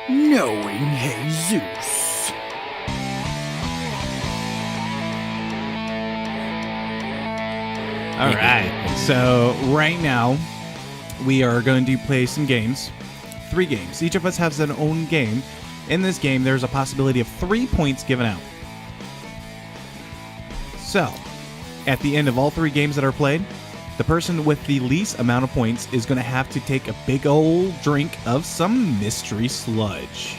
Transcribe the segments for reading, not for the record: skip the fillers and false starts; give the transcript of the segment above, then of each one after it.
Knowing Jesus. All right. So right now, we are going to play some games. 3 games. Each of us has an own game. In this game, there's a possibility of 3 points given out. So, at the end of all 3 games that are played, the person with the least amount of points is going to have to take a big old drink of some mystery sludge.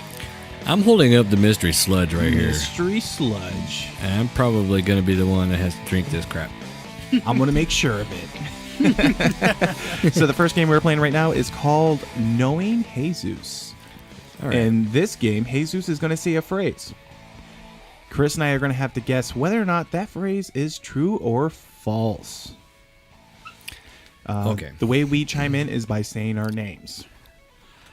I'm holding up the mystery sludge right here. Mystery sludge. And I'm probably going to be the one that has to drink this crap. I'm going to make sure of it. So the first game we're playing right now is called Knowing Jesus. All right. In this game, Jesus is going to say a phrase. Chris and I are going to have to guess whether or not that phrase is true or false. Okay. The way we chime in is by saying our names.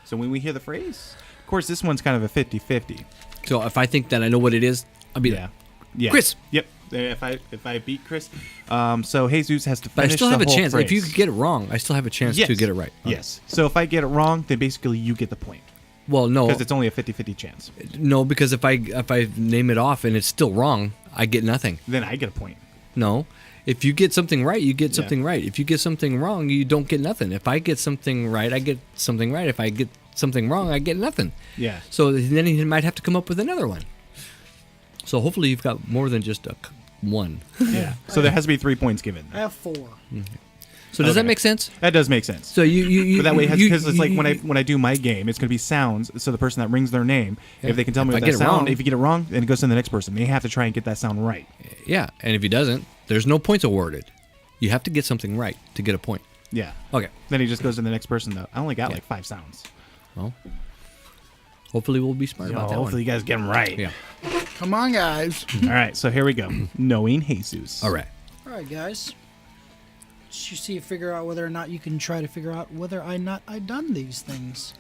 So when we hear the phrase, of course, this one's kind of a 50-50. So if I think that I know what it is, I'll be there. Yeah. Chris. Yep. If I beat Chris, so Jesus has to finish. But I still have the a whole chance. phrase. If you get it wrong, I still have a chance to get it right. Yes. So if I get it wrong, then basically you get the point. Well, no. Because it's only a 50-50 chance. No, because if I name it off and it's still wrong, I get nothing. Then I get a point. No. If you get something right, you get something right. If you get something wrong, you don't get nothing. If I get something right, I get something right. If I get something wrong, I get nothing. Yeah. So then he might have to come up with another one. So hopefully you've got more than just one. Yeah. So there has to be 3 points given. I have 4. So does that make sense? That does make sense. So you But that way, because it's like when I do my game, it's going to be sounds. So the person that rings their name, if they can tell me what that sound, if you get it wrong, then it goes to the next person. They have to try and get that sound right. Yeah, and if he doesn't, there's no points awarded. You have to get something right to get a point. Yeah. Okay. Then he just goes to the next person, though. I only got like 5 sounds. Well, hopefully we'll be smart about that hopefully one. you guys get them right. Yeah. Come on, guys. All right, so here we go. Knowing Jesus. All right. All right, guys. You figure out whether or not you can try to figure out whether I done these things.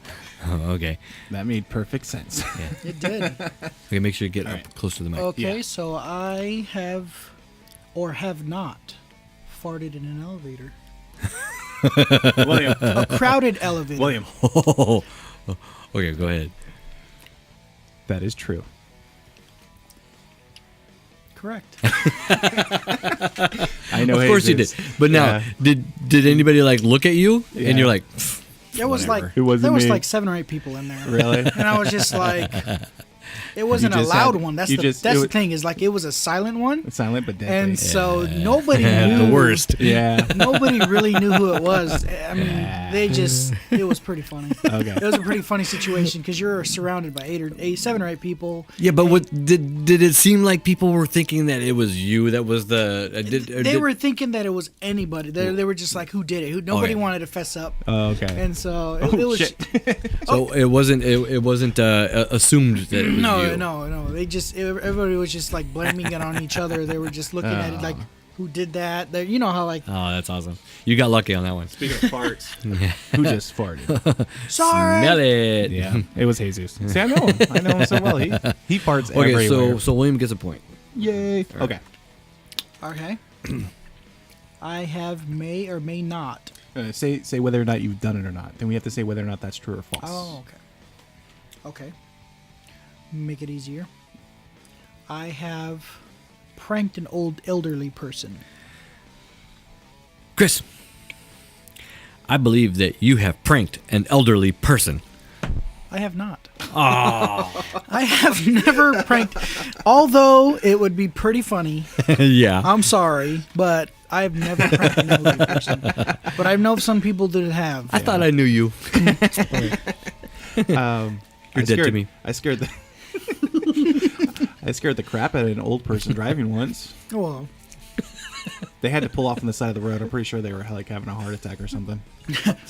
Okay. That made perfect sense. It did. Okay, make sure you get up close to the mic. Okay, Yeah. so I have or have not farted in an elevator. William. A crowded elevator. William. Okay, go ahead. That is true. Correct. I know. Of course you did. Jesus. But now, did anybody like look at you Yeah. and you're like, There was whatever. It wasn't there was me. like 7 or 8 people in there. Really? And I was just like, it wasn't a just loud had- one. That's you the just- that's it the wa- thing is like it was a silent one. It's silent but deadly. And so nobody knew. the worst. Yeah. Nobody really knew who it was. I mean, it was pretty funny. Okay. It was a pretty funny situation because you're surrounded by 7 or 8 people. Yeah, but what did it seem like people were thinking that it was you that was the? They were thinking that it was anybody. They were just like, who did it? Nobody Okay. wanted to fess up. Oh, okay. And so it was. Shit. So it wasn't assumed that it was you. No. Everybody was just like blaming it on each other. They were just looking at it like, who did that? You know how like, Oh, that's awesome. You got lucky on that one. Speaking of farts, who just farted? sorry. Smell it. Yeah, it was Jesus. See, I know him. I know him so well. He farts Okay, everywhere. so William gets a point. Yay. Okay. Okay. I have may or may not. Say whether or not you've done it or not. Then we have to say whether or not that's true or false. Oh, okay. Make it easier. I have pranked an old elderly person. Chris, I believe that you have pranked an elderly person. I have not. Oh. I have never pranked, although it would be pretty funny. Yeah. I'm sorry, but I've never pranked an elderly person. But I know some people that have. I thought I knew you. You're dead to me. I scared the I scared the crap out of an old person driving once. Well, They had to pull off on the side of the road. I'm pretty sure they were like having a heart attack or something.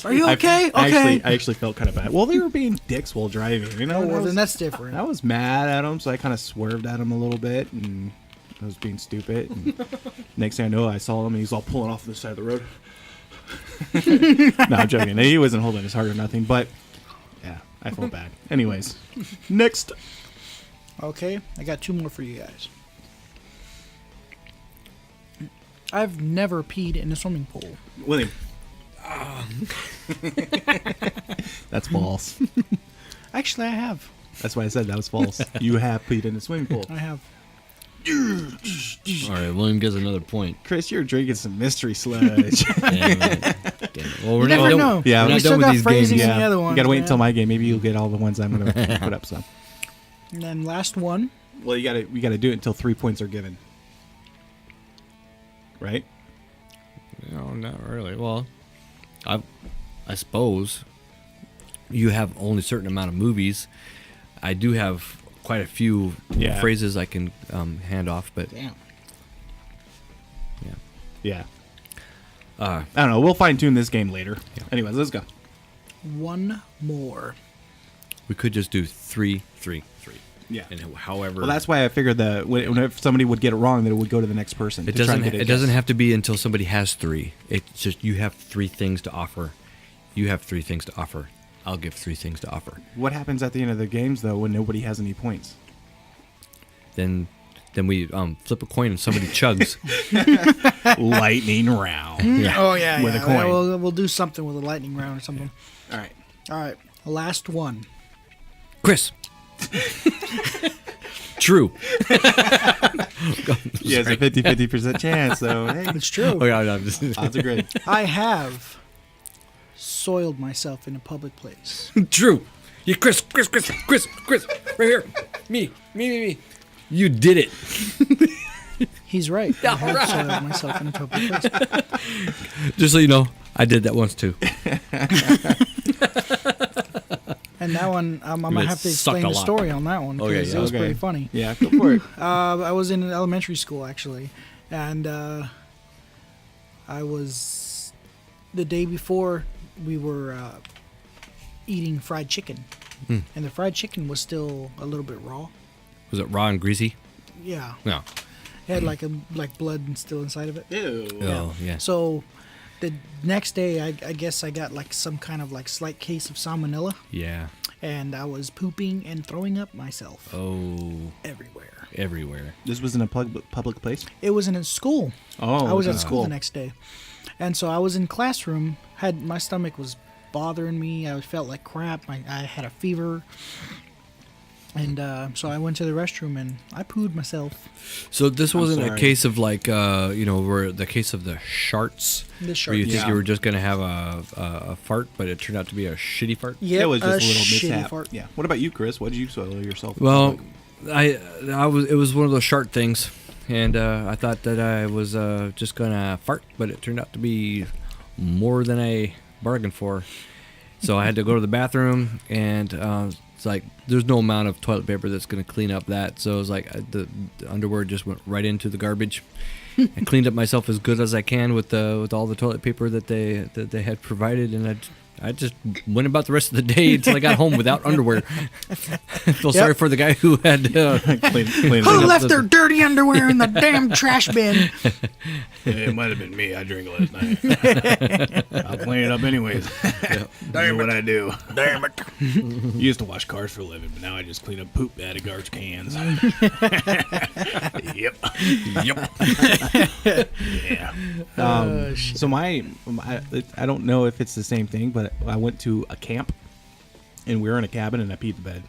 are you okay? I actually felt kind of bad. Well, they were being dicks while driving. You know, Oh, well, I was, then that's different. I was mad at them, so I kind of swerved at him a little bit, and I was being stupid. And next thing I know, I saw him, and he's all pulling off on the side of the road. No, I'm joking. He wasn't holding his heart or nothing, but yeah, I felt bad. Anyways, next. Okay, I got 2 more for you guys. I've never peed in a swimming pool. William. That's false. Actually, I have. That's why I said that was false. You have peed in a swimming pool. I have. All right, William gets another point. Chris, you're drinking some mystery sludge. Damn it. Damn it. Well, we're You not never done- know. Yeah, we're we not still done with got these phrasing games. in the other ones, You gotta wait man. until my game. Maybe you'll get all the ones I'm gonna put up. So, And then last one. well, we gotta do it until 3 points are given, right? No, not really. Well, I suppose you have only a certain amount of movies. I do have quite a few phrases I can hand off, but Damn. Yeah. I don't know. We'll fine tune this game later. Yeah. Anyways, let's go. One more. we could just do 3, 3, 3. Yeah. And however, Well, that's why I figured that if somebody would get it wrong, that it would go to the next person. it to try and doesn't. get It doesn't have to be until somebody has 3. It's just you have 3 things to offer. You have 3 things to offer. I'll give 3 things to offer. What happens at the end of the games though when nobody has any points? Then we flip a coin and somebody chugs. Lightning round. Yeah. Oh yeah, With yeah. a coin. We'll do something with a lightning round or something. All right. All right, last one. Chris. True. Yeah, it's a 50% chance. So hey, It's true. Oh yeah, no, I'm just odds are great. I have soiled myself in a public place. true. Yeah, Chris, right here. Me. You did it. He's right. I have soiled myself in a public place. Just so you know, I did that once too. And that one, I'm gonna It have to sucked explain a the lot. story on that one because Okay, yeah. it was Okay. pretty funny. Yeah, go for it. I was in elementary school actually, and I was the day before we were eating fried chicken, and the fried chicken was still a little bit raw. Was it raw and greasy? Yeah, No. it had like blood and still inside of it. Ew. Oh yeah. So the next day, I guess I got like some kind of like slight case of salmonella, Yeah. and I was pooping and throwing up myself Oh, everywhere. everywhere. This was in a public place. It was in a school. Oh, I was okay. at school the next day, and so I was in classroom. Had my stomach was bothering me. I felt like crap. I had a fever, and so I went to the restroom and I pooed myself. So this wasn't a sorry. case of like where the case of the sharts, The where sharts. you think Yeah. you were just gonna have a fart, but it turned out to be a shitty fart. Yeah, It was just a little shitty mishap. fart. Yeah. What about you, Chris? What did you soil yourself? Well, it was one of those shart things, and I thought that I was just gonna fart, but it turned out to be more than I bargained for. So I had to go to the bathroom, and it's like there's no amount of toilet paper that's gonna clean up that. So it was like the underwear just went right into the garbage. I cleaned up myself as good as I can with all the toilet paper that they had provided, and I just went about the rest of the day until I got home without underwear. Feel sorry for the guy who had clean it Who up. left their dirty underwear in the damn trash bin? It might have been me. I drank last night. I'll clean it up anyways. Damn what I do. Damn it! Used to wash cars for a living, but now I just clean up poop out of garbage cans. Yep. Yeah. Shit. So I don't know if it's the same thing, but I went to a camp, and we were in a cabin, and I peed the bed.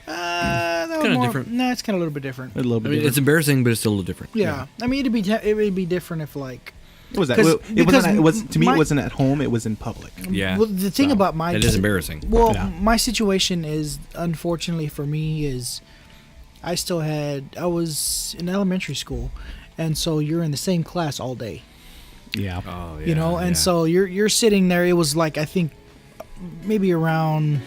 That was Kinda more- different. No, it's kind of a little bit different. A little I bit. mean, it's different. embarrassing, but it's still a little different. Yeah, I mean it would be different if like. What was that? 'cause- Well, it because wasn't. It was to me. my- It wasn't at home. It was in public. Yeah. Well, the thing So, about my It is embarrassing. Well, Yeah. my situation is unfortunately for me is I was in elementary school, and so you're in the same class all day, Yeah. Oh, yeah. you know, and so you're sitting there. It was like I think maybe around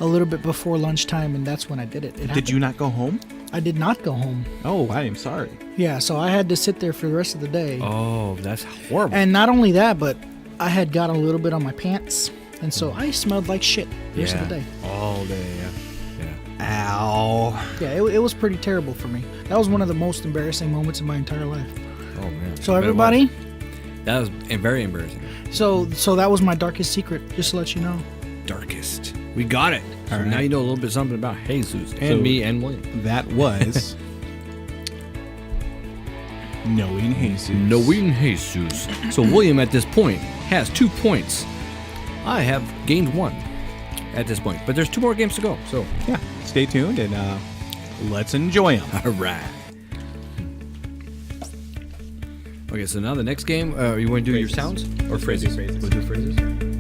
a little bit before lunchtime, and that's when I did it. Did you not go home? I did not go home. Oh, I am sorry. Yeah, so I had to sit there for the rest of the day. Oh, that's horrible. And not only that, but I had gotten a little bit on my pants, and so I smelled like shit the rest of the day. All day. Yeah. Ow. Yeah, it was pretty terrible for me. That was one of the most embarrassing moments in my entire life. Oh man. So I bet it everybody, was. That was very embarrassing. so that was my darkest secret, just to let you know. Darkest. We got it. So All right. now you know a little bit something about Jesus and So- me and William. That was knowing Jesus. Knowing Jesus. So William at this point has 2 points. I have gained 1. at this point. But there's 2 more games to go. So, Yeah, stay tuned and let's enjoy them. all right. Okay, so now the next game, you want to do your sounds or phrases? Phrases. We'll do phrases.